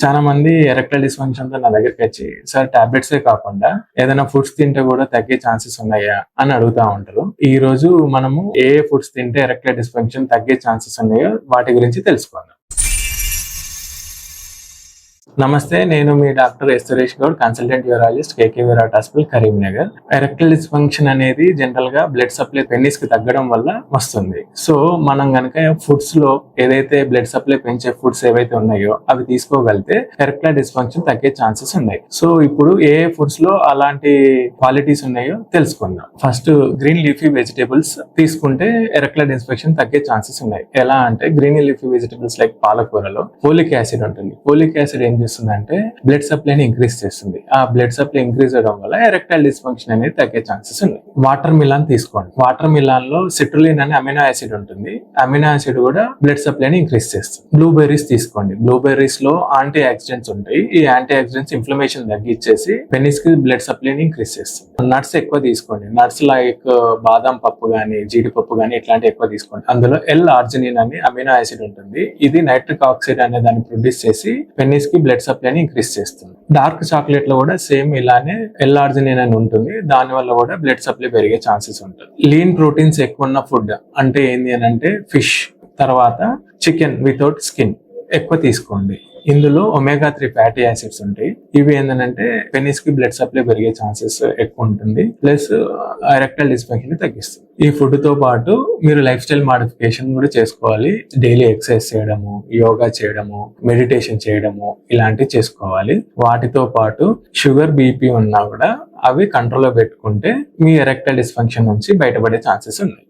చాలా మంది erectile dysfunction తో నా దగ్గరికి వచ్చి సార్ టాబ్లెట్సే కాకుండా ఏదైనా ఫుడ్స్ తింటే కూడా తగ్గే ఛాన్సెస్ ఉన్నాయా అని అడుగుతా ఉంటారు. ఈ రోజు మనము ఏ ఫుడ్స్ తింటే ఎరెక్టైల్ డిస్ఫంక్షన్ తగ్గే ఛాన్సెస్ ఉన్నాయో వాటి గురించి తెలుసుకుందాం. నమస్తే, నేను మీ doctor S Suresh Goud, consultant urologist, KK Virat hospital, Karimnagar. Erectile dysfunction అనేది జనరల్ గా బ్లడ్ సప్లై పెన్నిస్ కి తగ్గడం వల్ల వస్తుంది. సో మనం గనక ఫుడ్స్ లో ఏదైతే బ్లడ్ సప్లై పెంచే ఫుడ్స్ ఏవైతే ఉన్నాయో అవి తీసుకోగలిగితే ఎరెక్టైల్ డిస్ఫంక్షన్ తగ్గే ఛాన్సెస్ ఉన్నాయి. సో ఇప్పుడు ఏ ఫుడ్స్ లో అలాంటి క్వాలిటీస్ ఉన్నాయో తెలుసుకుందాం. ఫస్ట్ గ్రీన్ లీఫీ వెజిటేబుల్స్ తీసుకుంటే ఎరెక్టైల్ డిస్ఫంక్షన్ తగ్గే ఛాన్సెస్ ఉన్నాయి. ఎలా అంటే గ్రీన్ లీఫీ వెజిటేబుల్స్ లైక్ పాలకూరలో ఫోలిక్ యాసిడ్ ఉంటుంది. ఫోలిక్ యాసిడ్ ఏం చేస్తుందంటే బ్లడ్ సప్లైని ఇంక్రీజ్ చేస్తుంది. ఆ బ్లడ్ సప్లై ఇంక్రీజ్ అవడం వల్ల ఎరెక్టైల్ డిస్ఫంక్షన్ అనేది తగ్గే ఛాన్సెస్ ఉన్నాయి. వాటర్ మిలాన్ తీసుకోండి. వాటర్ మిలాన్ లో సిట్రులిన్ అనే అమినో యాసిడ్ ఉంటుంది. అమినో యాసిడ్ కూడా బ్లడ్ సప్లైని ఇంక్రీజ్ చేస్తుంది. బ్లూబెర్రీస్ తీసుకోండి. బ్లూబెర్రీస్ లో యాంటీ ఆక్సిడెంట్స్ ఉంటాయి. ఈ యాంటీ ఆక్సిడెంట్స్ ఇన్ఫ్లమేషన్ తగ్గించేసి పెనిస్ కి బ్లడ్ సప్లైని ఇంక్రీజ్ చేస్తుంది. నట్స్ ఎక్కువ తీసుకోండి. నట్స్ లైక్ బాదం పప్పు గానీ, జీడిపప్పు గానీ ఇట్లాంటి ఎక్కువ తీసుకోండి. అందులో L-ఆర్జినిన్ అని అమినో యాసిడ్ ఉంటుంది. ఇది నైట్రిక్ ఆక్సైడ్ అనే దాన్ని ప్రొడ్యూస్ చేసి పెనిస్ కి బ్లడ్ సప్లైని ఇంక్రీజ్ చేస్తుంది. డార్క్ చాక్లెట్ లో కూడా సేమ్ ఇలానే L-ఆర్జినిన్ అని ఉంటుంది. దాని వల్ల కూడా బ్లడ్ సప్లై పెరిగే ఛాన్సెస్ ఉంటుంది. లీన్ ప్రోటీన్స్ ఎక్కువ ఉన్న ఫుడ్ అంటే ఏంది అని అంటే ఫిష్, తర్వాత చికెన్ వితౌట్ స్కిన్ ఎక్కువ తీసుకోండి. ఇందులో omega-3 ఫ్యాటీ యాసిడ్స్ ఉంటాయి. ఇవి ఏంటంటే పెనిస్ కి బ్లడ్ సప్లై పెరిగే ఛాన్సెస్ ఎక్కువ ఉంటుంది. ప్లస్ ఎరెక్టైల్ డిస్ఫంక్షన్ తగ్గిస్తుంది. ఈ ఫుడ్ తో పాటు మీరు లైఫ్ స్టైల్ మాడిఫికేషన్ కూడా చేసుకోవాలి. డైలీ ఎక్సర్సైజ్ చేయడము, యోగా చేయడము, మెడిటేషన్ చేయడము ఇలాంటివి చేసుకోవాలి. వాటితో పాటు షుగర్, బీపీ ఉన్నా కూడా అవి కంట్రోల్లో పెట్టుకుంటే మీ ఎరెక్టైల్ డిస్ఫంక్షన్ నుంచి బయటపడే ఛాన్సెస్ ఉన్నాయి.